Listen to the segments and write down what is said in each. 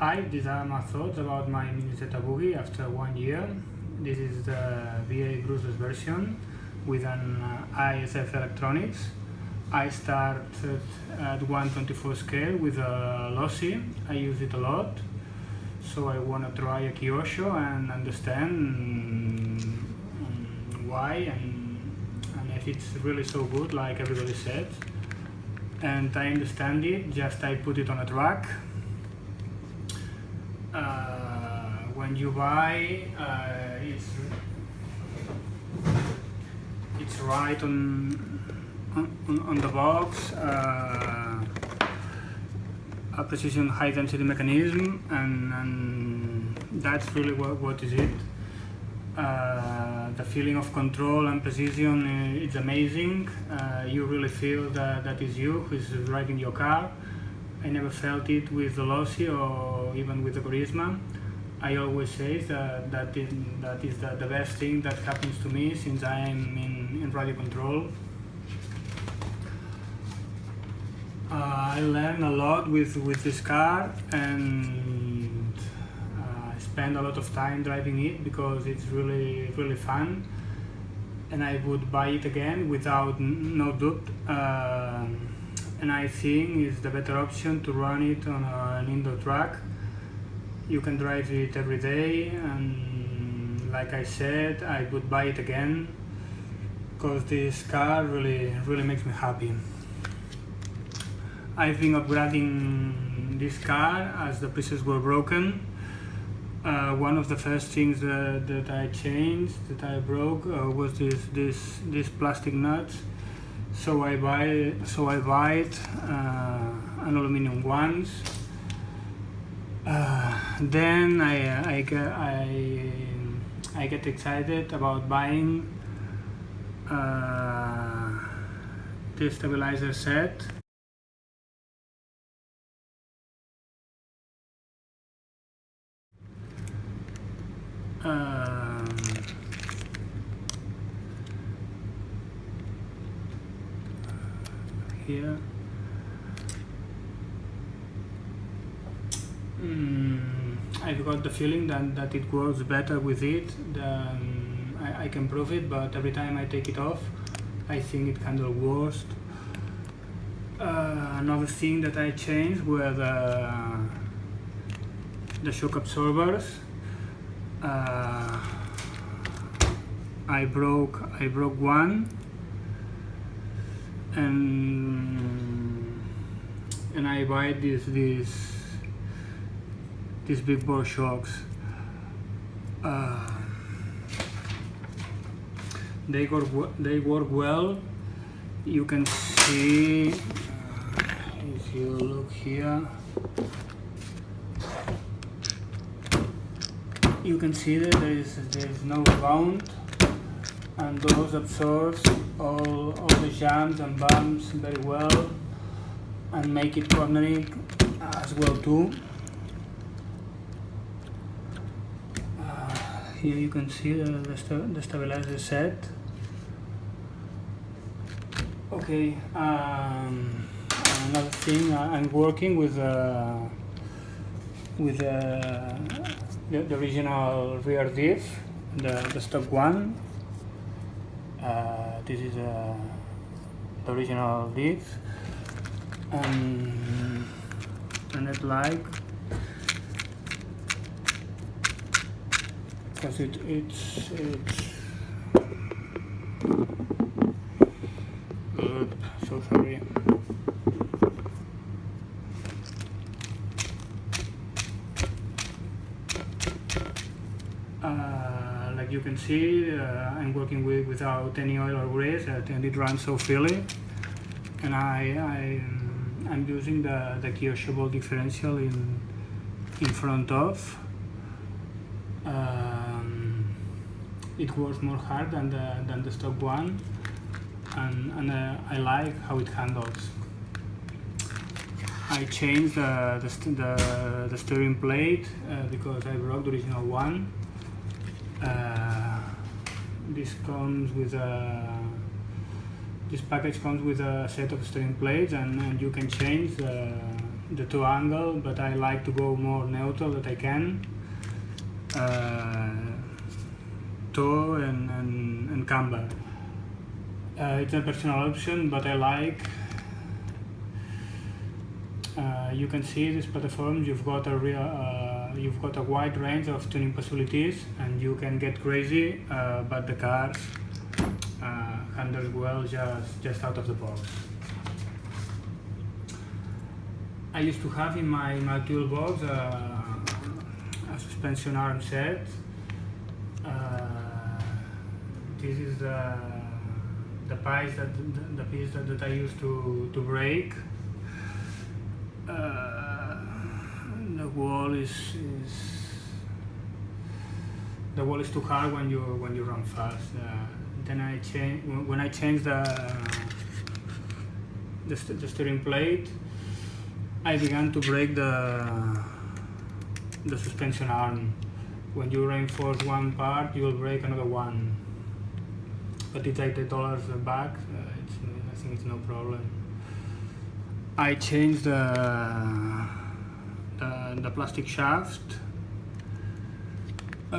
Hi, these are my thoughts about my Miniz Buggy after 1 year. This is the VE brushless version with an ISF electronics. I started at 1/24 scale with a lossy. I use it a lot, so I want to try a Kyosho and understand why and if it's really so good like everybody says. And I understand it, just I put it on a track. When you buy, it's right on the box, a precision high density mechanism, and that's really what is it. The feeling of control and precision is amazing. You really feel that is you who is driving your car. I never felt it with the lossy or even with the charisma. I always say that is the best thing that happens to me since I am in radio control. I learn a lot with this car, and I spend a lot of time driving it because it's really fun, and I would buy it again without no doubt. And I think it's the better option to run it on an indoor track. You can drive it every day, and like I said, I would buy it again because this car really makes me happy. I've been upgrading this car as the pieces were broken. One of the first things that I changed, that I broke, was this plastic nuts. So I buy an aluminum ones. Then I get excited about buying the stabilizer set. Here. I've got the feeling that it works better with it. I can prove it, but every time I take it off, I think it handles worse. Another thing that I changed were the shock absorbers. I broke one, and I buy these big bore shocks. They work well. You can see if you look here. You can see that there is no round, and those absorbs all the jams and bumps very well, and make it cornering as well too. Here you can see the stabilizer set. Okay, another thing, I'm working with the original rear diff, the stock one. This is the original diff, and it like, because it's so sorry. Like you can see, I'm working without any oil or grease, and it runs so freely. And I'm using the Kyosho ball differential in front of. It works more hard than the stock one, and I like how it handles. I changed the steering plate because I broke the original one. This package comes with a set of steering plates, and you can change the two angle, but I like to go more neutral that I can. Toe and camber. It's a personal option, but I like. You can see these platforms. You've got a wide range of tuning possibilities, and you can get crazy. But the cars handle well just out of the box. I used to have in my toolbox a suspension arm set. This is the piece that I used to brake. The wall is too hard when you run fast. Then when I changed the steering plate, I began to break the suspension arm. When you reinforce one part, you will break another one. But it's $80 back. I think it's no problem. I changed the plastic shaft. I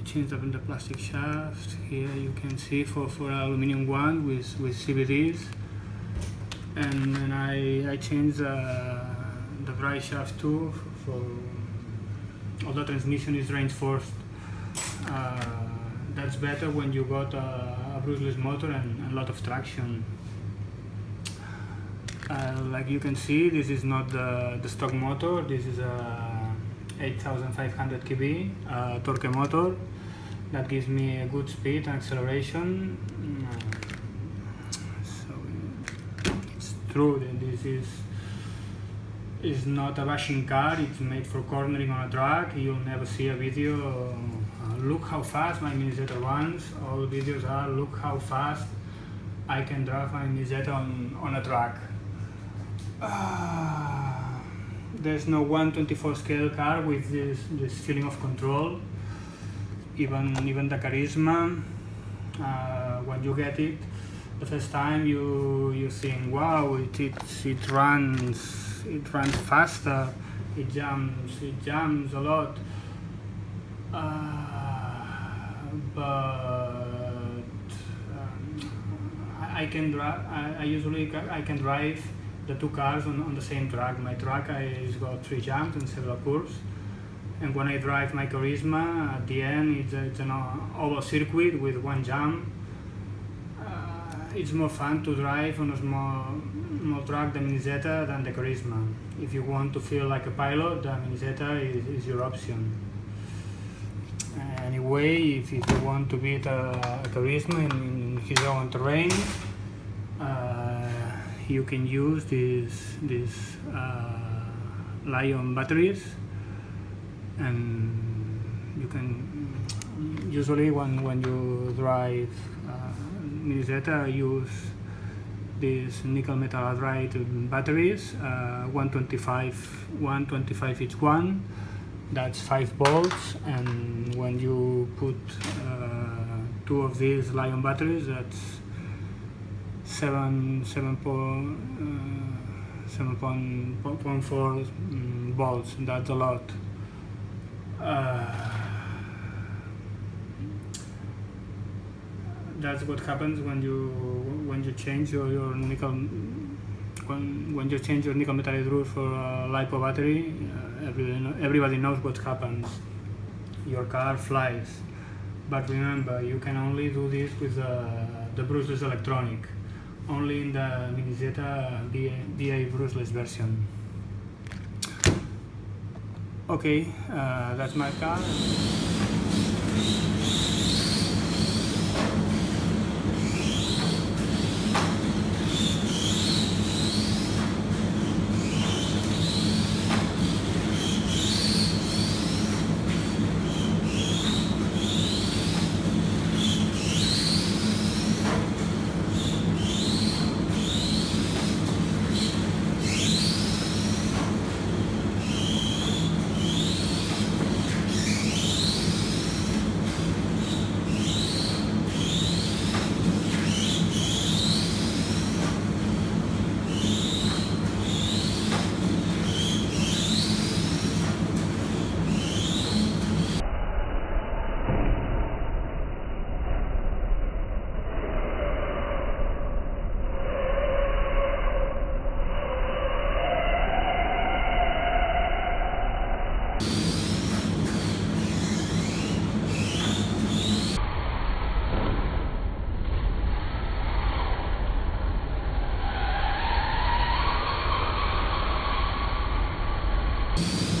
changed the plastic shaft. Here you can see for an aluminum one with CVDs, and then I changed the drive shaft too. Although transmission is reinforced, that's better when you got a brushless motor and a lot of traction. Like you can see, this is not the stock motor. This is a 8500 kb torque motor that gives me a good speed and acceleration. So it's true that this is not a bashing car. It's made for cornering on a track. You'll never see a video. Look how fast my Minizeta runs. All videos are look how fast I can drive my Minizeta on a track. There's no 1/24 scale car with this feeling of control. Even the Charisma, when you get it the first time, you think, wow, it runs faster, it jumps a lot. But I can drive the two cars on the same track. My track has got 3 jumps and several curves, and when I drive my Charisma, at the end it's an oval circuit with 1 jump. It's more fun to drive on a small track, the Minizeta, than the Charisma. If you want to feel like a pilot, the Minizeta is your option. Anyway, if you want to beat a Charisma in his own terrain, you can use these Lion batteries, and you can usually when you drive Minizeta, use these nickel metal hydride batteries, 125 each one. That's 5 volts, and when you put 2 of these Lion batteries, that's 7.4 volts. That's a lot. That's what happens when you change your nickel when you change your nickel metal hydride for a LiPo battery. Everybody knows what happens. Your car flies. But remember, you can only do this with the brushless electronic. Only in the Minizeta VE brushless version. Okay, that's my car. you.